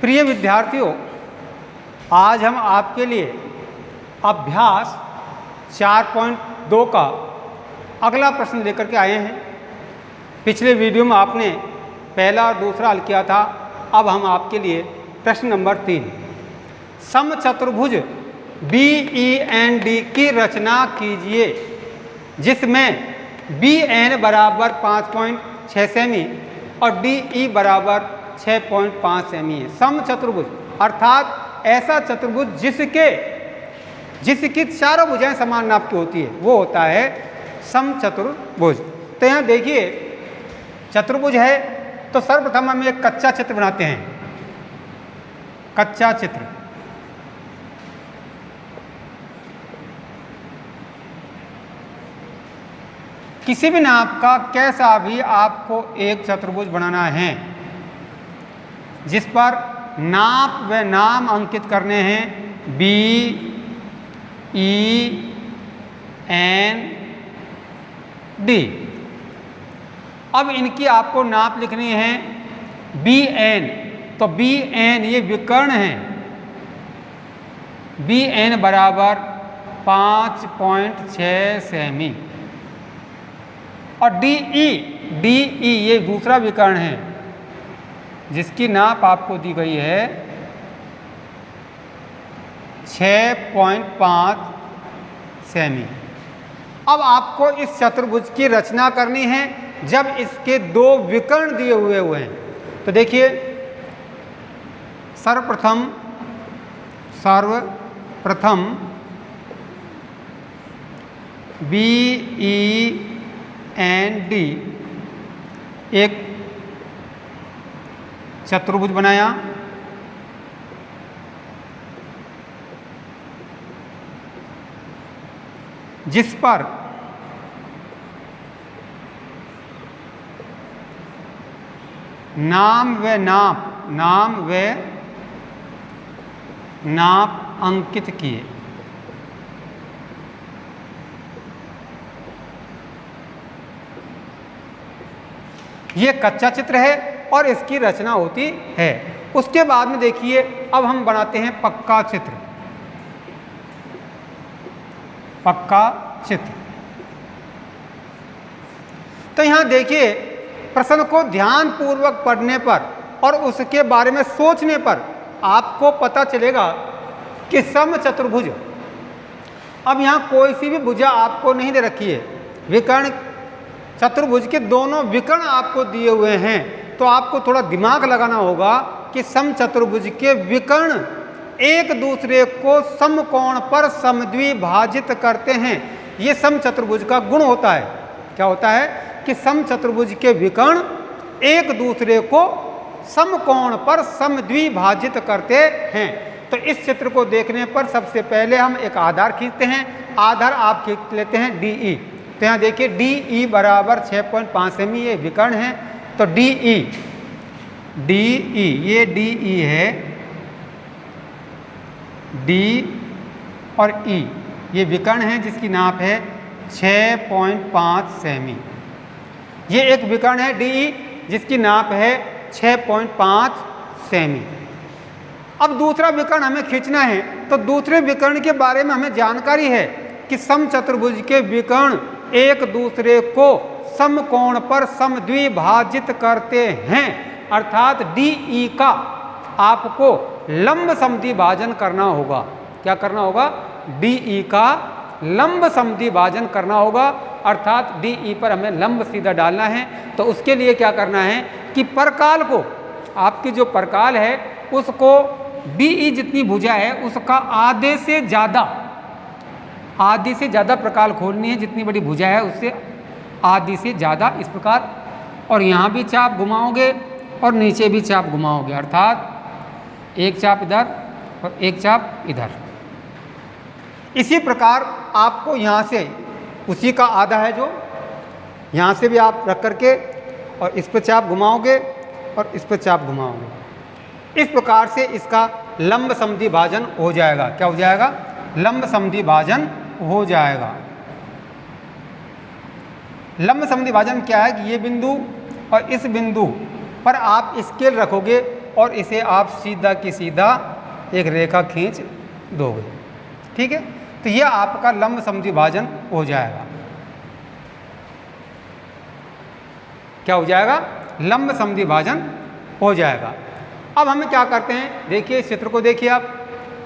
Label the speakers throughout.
Speaker 1: प्रिय विद्यार्थियों, आज हम आपके लिए अभ्यास 4.2 का अगला प्रश्न लेकर के आए हैं। पिछले वीडियो में आपने पहला और दूसरा हल किया था। अब हम आपके लिए प्रश्न नंबर 3 समचतुर्भुज BEND की रचना कीजिए, जिसमें BN बराबर 5.6 सेमी और DE बराबर 6.5 सेमी है। समचतुर्भुज अर्थात ऐसा चतुर्भुज जिसकी चारों भुजाएं समान नाप की होती है, वो होता है समचतुर्भुज। तो यहाँ देखिए चतुर्भुज है, तो सर्वप्रथम हम एक कच्चा चित्र बनाते हैं। कच्चा चित्र, किसी भी नाप का कैसा भी आपको एक चतुर्भुज बनाना है, जिस पर नाप व नाम अंकित करने हैं BEND। अब इनकी आपको नाप लिखनी है BN, तो BN ये विकर्ण है। BN बराबर 5.6 सेमी और DE ये दूसरा विकर्ण है, जिसकी नाप आपको दी गई है 6.5 सेमी। अब आपको इस चतुर्भुज की रचना करनी है जब इसके दो विकर्ण दिए हुए हैं। तो देखिए सर्वप्रथम BEND एक चतुर्भुज बनाया, जिस पर नाम व नाप अंकित किए। ये कच्चा चित्र है और इसकी रचना होती है। उसके बाद में देखिए अब हम बनाते हैं पक्का चित्र। पक्का चित्र, तो यहां देखिए प्रश्न को ध्यान पूर्वक पढ़ने पर और उसके बारे में सोचने पर आपको पता चलेगा कि समचतुर्भुज, अब यहां कोई सी भी भुजा आपको नहीं दे रखी है, विकर्ण चतुर्भुज के दोनों विकर्ण आपको दिए हुए हैं। तो आपको थोड़ा दिमाग लगाना होगा कि समचतुर्भुज के विकर्ण एक दूसरे को समकोण पर समद्विभाजित करते हैं। ये समचतुर्भुज का गुण होता है। क्या होता है कि समचतुर्भुज के विकर्ण एक दूसरे को समकोण पर समद्विभाजित करते हैं। तो इस चित्र को देखने पर सबसे पहले हम एक आधार खींचते हैं। आधार आप खींच लेते हैं DE। तो यहाँ देखिए DE बराबर 6.5 सेमी, ये विकर्ण है। तो DE ये DE है, D और E ये विकर्ण है, जिसकी नाप है 6.5 सेमी। ये एक विकर्ण है DE, जिसकी नाप है 6.5 सेमी। अब दूसरा विकर्ण हमें खींचना है, तो दूसरे विकर्ण के बारे में हमें जानकारी है कि समचतुर्भुज के विकर्ण एक दूसरे को समकोण पर समद्विभाजित करते हैं। अर्थात DE का आपको लंब समद्विभाजन करना होगा। क्या करना होगा? DE का लंब समद्विभाजन करना होगा। अर्थात DE पर हमें लंब सीधा डालना है। तो उसके लिए क्या करना है कि परकाल को, आपकी जो परकाल है उसको BE जितनी भुजा है उसका आधे से ज़्यादा प्रकाल खोलनी है। जितनी बड़ी भुजा है उससे आधी से ज़्यादा, इस प्रकार। और यहाँ भी चाप घुमाओगे और नीचे भी चाप घुमाओगे, अर्थात एक चाप इधर और एक चाप इधर। इसी प्रकार आपको यहाँ से उसी का आधा है जो यहाँ से भी आप रख करके और इस पर चाप घुमाओगे और इस पर चाप घुमाओगे। इस प्रकार से इसका लंब समद्विभाजन हो जाएगा। क्या हो जाएगा? लंब समद्विभाजन हो जाएगा। लंब समद्विभाजन क्या है कि ये बिंदु और इस बिंदु पर आप स्केल रखोगे और इसे आप सीधा की सीधा एक रेखा खींच दोगे। ठीक है, तो यह आपका लंब समद्विभाजन हो जाएगा। क्या हो जाएगा? लंब समद्विभाजन हो जाएगा। अब हम क्या करते हैं, देखिए इस चित्र को देखिए आप,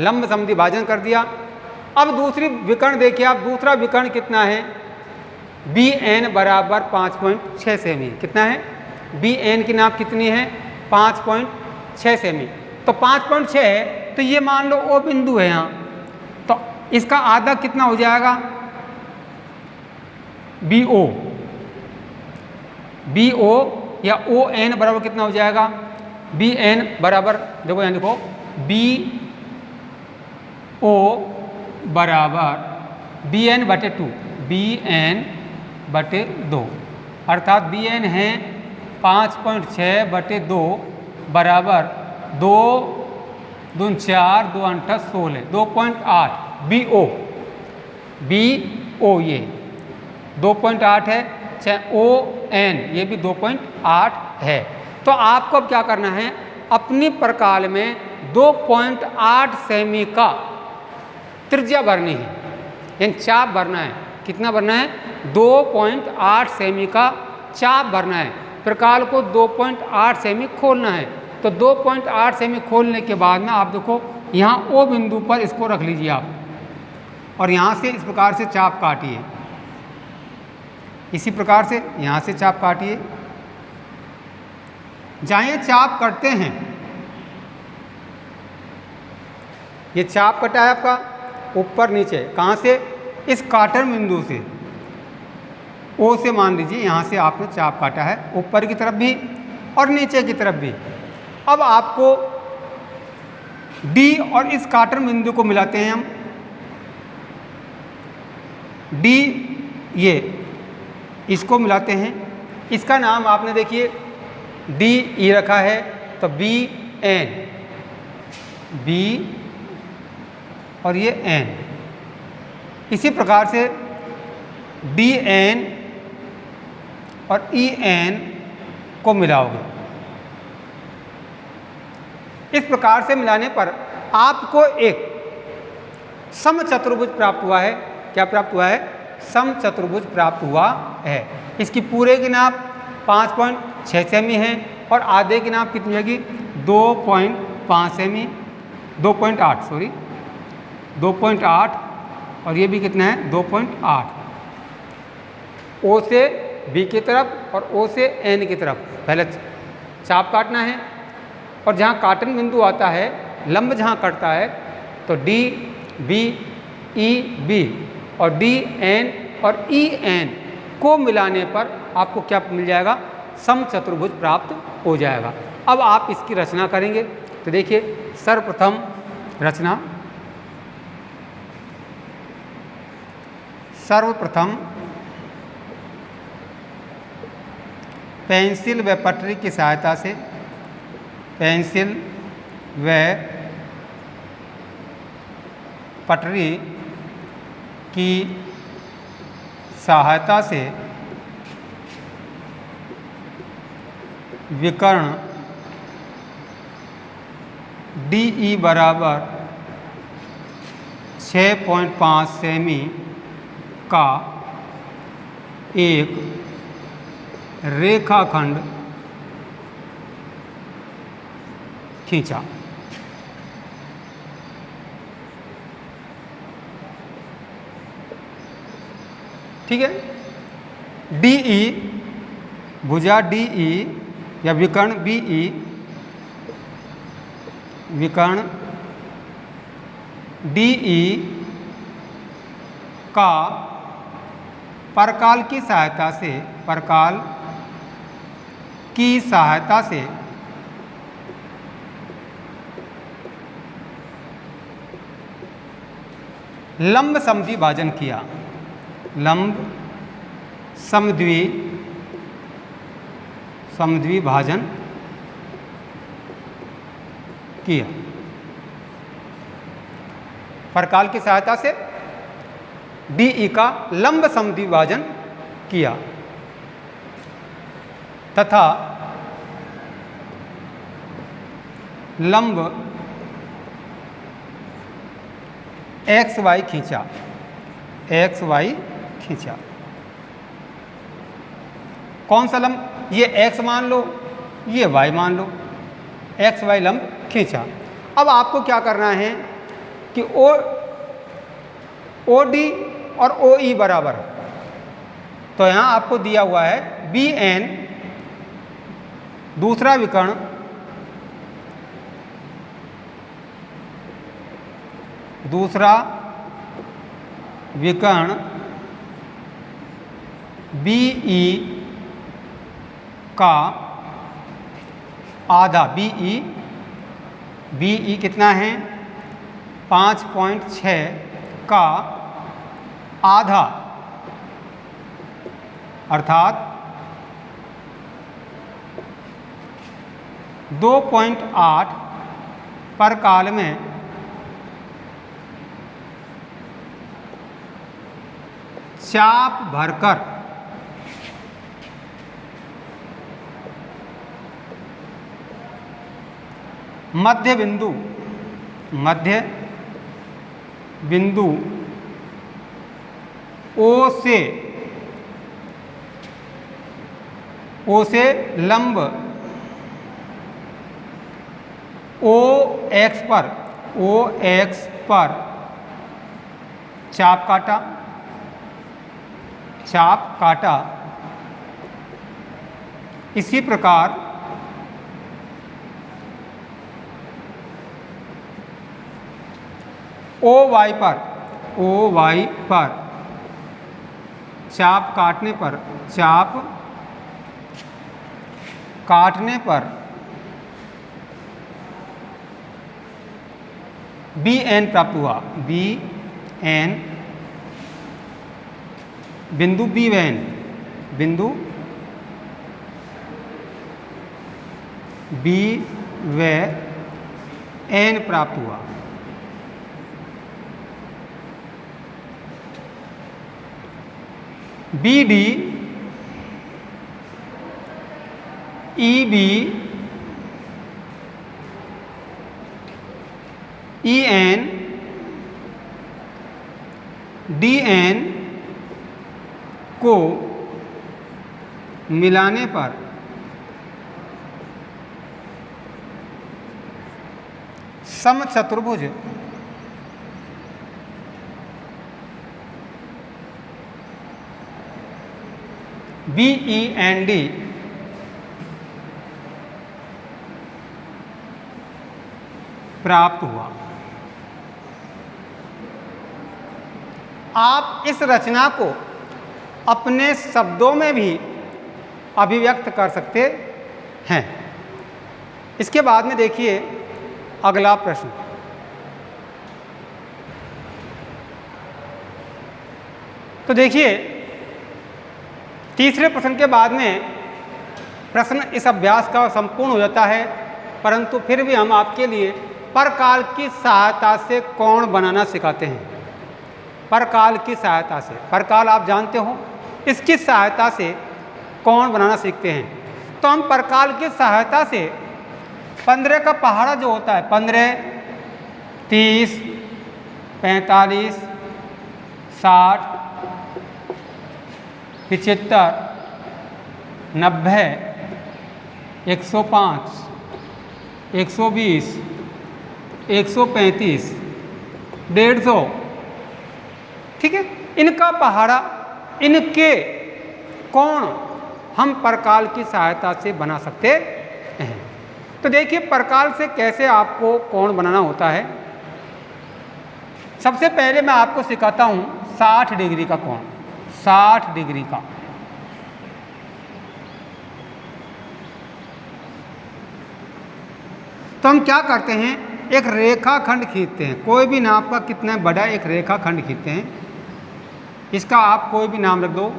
Speaker 1: लंब समद्विभाजन कर दिया। अब दूसरी विकर्ण देखिए आप, दूसरा विकर्ण कितना है? बी एन बराबर 5.6 सेमी। कितना है? बी एन की नाप कितनी है? 5.6 सेमी। तो 5.6 है, तो ये मान लो ओ बिंदु है यहाँ, तो इसका आधा कितना हो जाएगा? B O. बी ओ या ओ एन बराबर कितना हो जाएगा? बी एन बराबर, देखो यहाँ लिखो, बी ओ बराबर बी एन बटे 2, बी एन बटे 2, अर्थात बी एन है 5.6 बटे 2 बराबर 2 दून 4, 2 8 16, 2.8 बी ओ। बी ओ ये 2.8 है, चाहे ओ एन ये भी 2.8 है। तो आपको अब क्या करना है, अपनी प्रकाल में 2.8 सेमी का त्रिज्या भरनी है, यानी चाप भरना है। कितना भरना है? 2.8 सेमी का चाप भरना है। प्रकाल को 2.8 सेमी खोलना है। तो 2.8 सेमी खोलने के बाद में आप देखो यहाँ ओ बिंदु पर इसको रख लीजिए आप, और यहाँ से इस प्रकार से चाप काटिए, इसी प्रकार से यहाँ से चाप काटिए। जहाँ ये चाप कटते हैं, ये चाप कटा है आपका ऊपर नीचे, कहाँ से? इस काटन बिंदु से, ओ से मान लीजिए यहाँ से आपने चाप काटा है, ऊपर की तरफ भी और नीचे की तरफ भी। अब आपको डी और इस काटन बिंदु को मिलाते हैं हम। डी ये इसको मिलाते हैं, इसका नाम आपने देखिए डी ई रखा है, तो बी एन, बी और ये एन। इसी प्रकार से डी एन और ई एन को मिलाओगे। इस प्रकार से मिलाने पर आपको एक समचतुर्भुज प्राप्त हुआ है। क्या प्राप्त हुआ है? समचतुर्भुज प्राप्त हुआ है। इसकी पूरे की नाप 5.6 सेमी है और आधे की नाप कितनी होगी? 2.5 सेमी, 2.8 सॉरी 2.8, और ये भी कितना है? 2.8। ओ से बी की तरफ और ओ से एन की तरफ पहले चाप काटना है, और जहाँ काटन बिंदु आता है, लंब जहाँ कटता है, तो डी बी ई बी और डी एन और ई एन को मिलाने पर आपको क्या मिल जाएगा? समचतुर्भुज प्राप्त हो जाएगा। अब आप इसकी रचना करेंगे, तो देखिए सर्वप्रथम रचना, सर्वप्रथम पेंसिल व पटरी की सहायता से, पेंसिल व पटरी की सहायता से विकर्ण डी ई बराबर 6.5 सेमी का एक रेखाखंड खींचा। ठीक है, डीई भुजा डीई या विकर्ण बीई, विकर्ण डीई का परकाल की सहायता से, परकाल की सहायता से लंब समद्विभाजन किया, लंब समद्विभाजन किया। परकाल की सहायता से डीई का लंब समद्विभाजन किया तथा लंब एक्स वाई खींचा, एक्स वाई खींचा। कौन सा लंब? ये एक्स मान लो, ये वाई मान लो, एक्स वाई लंब खींचा। अब आपको क्या करना है कि ओ डी और ओ ई बराबर, तो यहाँ आपको दिया हुआ है बी एन, दूसरा विकर्ण बी ई का आधा, बी ई कितना है? 5.6 का आधा, अर्थात 2.8 पर काल में चाप भरकर मध्य बिंदु ओ से लंब ओ एक्स पर चाप काटा। इसी प्रकार ओ वाई पर चाप काटने पर बी एन प्राप्त हुआ। बी एन बिंदु बी व एन प्राप्त हुआ। B D E B E N D N को मिलाने पर समचतुर्भुज बी ई एन डी प्राप्त हुआ। आप इस रचना को अपने शब्दों में भी अभिव्यक्त कर सकते हैं। इसके बाद में देखिए अगला प्रश्न। तो देखिए तीसरे प्रश्न के बाद में प्रश्न इस अभ्यास का संपूर्ण हो जाता है, परंतु फिर भी हम आपके लिए परकाल की सहायता से कोण बनाना सिखाते हैं। परकाल की सहायता से, परकाल आप जानते हो, इसकी सहायता से कोण बनाना सीखते हैं। तो हम परकाल की सहायता से 15 का पहाड़ा जो होता है, 15, 30, 45, 60, 75, 90, 105, 120, 135, 150, ठीक है, इनका पहाड़ा, इनके कोण हम परकाल की सहायता से बना सकते हैं। तो देखिए परकाल से कैसे आपको कोण बनाना होता है। सबसे पहले मैं आपको सिखाता हूं 60 डिग्री का कोण, 60 डिग्री का। तो हम क्या करते हैं, एक रेखाखंड खींचते हैं। कोई भी नाप का कितना बड़ा एक रेखाखंड खींचते हैं। इसका आप कोई भी नाम रख दो,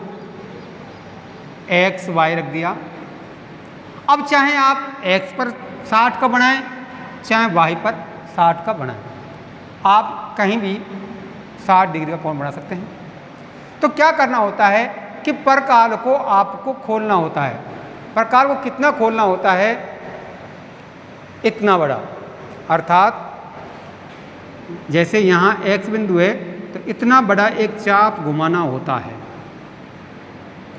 Speaker 1: एक्स वाई रख दिया। अब चाहे आप एक्स पर 60 का बनाएं, चाहे वाई पर 60 का बनाएं, आप कहीं भी 60 डिग्री का कोण बना सकते हैं। तो क्या करना होता है कि परकाल को आपको खोलना होता है। परकाल को कितना खोलना होता है, इतना बड़ा, अर्थात जैसे यहाँ x बिंदु है तो इतना बड़ा एक चाप घुमाना होता है।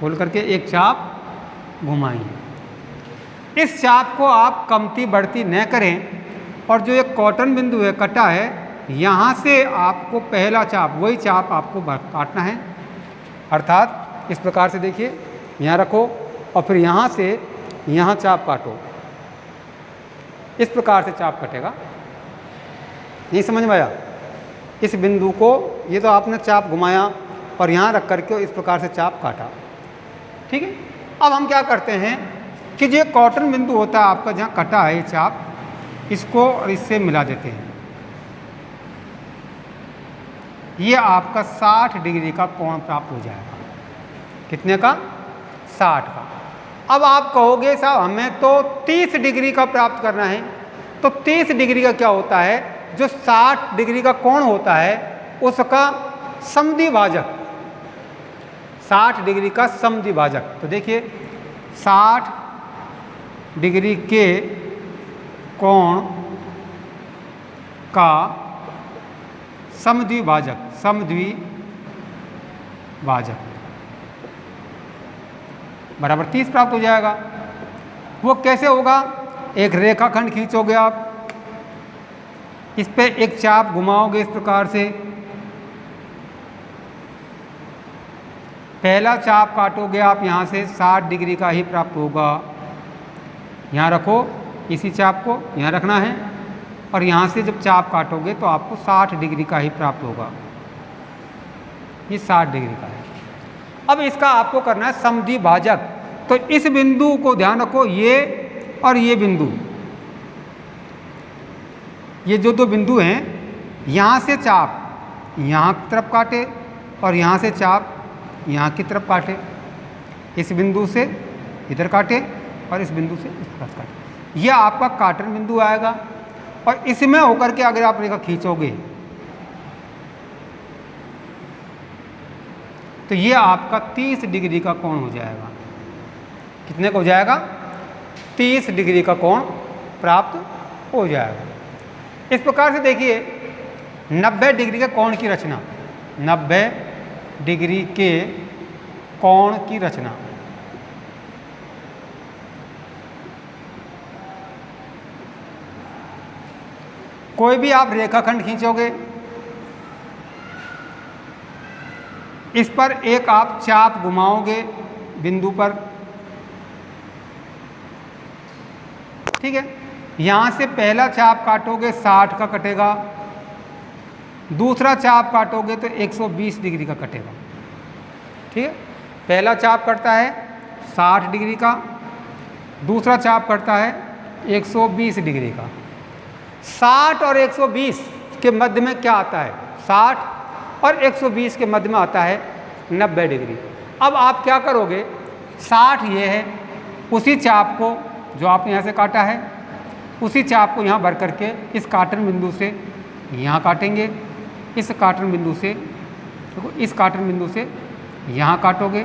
Speaker 1: खोल करके एक चाप घुमाइए। इस चाप को आप कमती बढ़ती न करें और जो एक कॉटन बिंदु है कटा है, यहाँ से आपको पहला चाप, वही चाप आपको काटना है। अर्थात इस प्रकार से देखिए, यहाँ रखो और फिर यहाँ से यहाँ चाप काटो। इस प्रकार से चाप कटेगा। नहीं समझ में आया? इस बिंदु को, ये तो आपने चाप घुमाया और यहाँ रख करके इस प्रकार से चाप काटा। ठीक है। अब हम क्या करते हैं कि जो कॉटन बिंदु होता है आपका, जहाँ कटा है ये चाप, इसको और इससे मिला देते हैं। ये आपका 60 डिग्री का कोण प्राप्त हो जाएगा। कितने का? 60 का। अब आप कहोगे साहब हमें तो 30 डिग्री का प्राप्त करना है। तो 30 डिग्री का क्या होता है? जो 60 डिग्री का कोण होता है उसका समद्विभाजक, 60 डिग्री का समद्विभाजक। तो देखिए 60 डिग्री के कोण का समद्विभाजक, समद्विभाजक बराबर 30 प्राप्त हो जाएगा। वो कैसे होगा? एक रेखाखंड खींचोगे आप, इस पे एक चाप घुमाओगे इस प्रकार से, पहला चाप काटोगे आप यहाँ से 60 डिग्री का ही प्राप्त होगा। यहाँ रखो, इसी चाप को यहाँ रखना है और यहाँ से जब चाप काटोगे तो आपको 60 डिग्री का ही प्राप्त होगा। ये 60 डिग्री का है। अब इसका आपको करना है समद्विभाजक। तो इस बिंदु को ध्यान रखो, ये और ये बिंदु, ये जो दो बिंदु हैं, यहाँ से चाप यहाँ की तरफ काटे और यहाँ से चाप यहाँ की तरफ काटे। इस बिंदु से इधर काटे और इस बिंदु से इस तरफ काटे। यह आपका काटन बिंदु आएगा और इसमें होकर के अगर आप रेखा खींचोगे तो ये आपका 30 डिग्री का कोण हो जाएगा। कितने का हो जाएगा? 30 डिग्री का कोण प्राप्त हो जाएगा। इस प्रकार से देखिए 90 डिग्री के कोण की रचना, 90 डिग्री के कोण की रचना। कोई भी आप रेखाखंड खींचोगे, इस पर एक आप चाप घुमाओगे बिंदु पर, ठीक है। यहाँ से पहला चाप काटोगे 60 का कटेगा, दूसरा चाप काटोगे तो 120 डिग्री का कटेगा। ठीक है। पहला चाप कटता है 60 डिग्री का, दूसरा चाप कटता है 120 डिग्री का। 60 और 120 के मध्य में क्या आता है? 60 और 120 के मध्य में आता है 90 डिग्री। अब आप क्या करोगे? 60 ये है, उसी चाप को जो आपने यहाँ से काटा है, उसी चाप को यहाँ भर करके इस काटन बिंदु से यहाँ काटेंगे, इस काटन बिंदु से, देखो इस काटन बिंदु से यहाँ काटोगे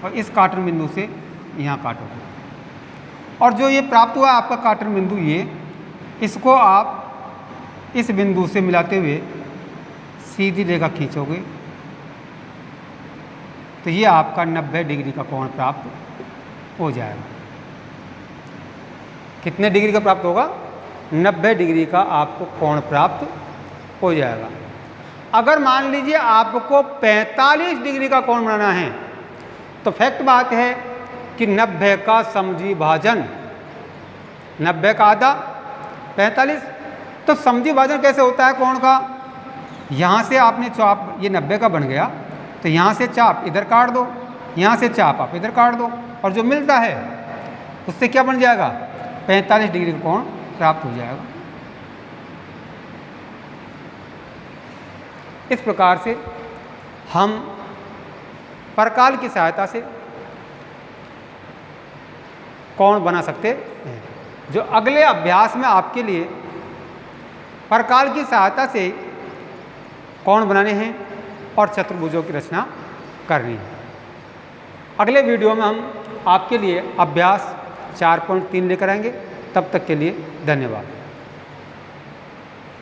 Speaker 1: और इस काटन बिंदु से यहाँ काटोगे। और जो ये प्राप्त हुआ आपका काटन बिंदु, ये इसको आप इस बिंदु से मिलाते हुए सीधी रेखा खींचोगे तो ये आपका 90 डिग्री का कोण प्राप्त हो जाएगा। कितने डिग्री का प्राप्त होगा? 90 डिग्री का आपको कोण प्राप्त हो जाएगा। अगर मान लीजिए आपको 45 डिग्री का कोण बनाना है तो फैक्ट बात है कि 90 का समद्विभाजन, 90 का आधा 45। तो समद्विभाजन कैसे होता है कोण का? यहाँ से आपने चाप, ये 90 का बन गया तो यहाँ से चाप इधर काट दो, यहाँ से चाप आप इधर काट दो और जो मिलता है उससे क्या बन जाएगा? 45 डिग्री का कोण प्राप्त हो जाएगा। इस प्रकार से हम परकाल की सहायता से कोण बना सकते हैं। जो अगले अभ्यास में आपके लिए परकाल की सहायता से कोण बनाने हैं और चतुर्भुजों की रचना करनी है। अगले वीडियो में हम आपके लिए अभ्यास 4.3 लेकर आएंगे। तब तक के लिए धन्यवाद।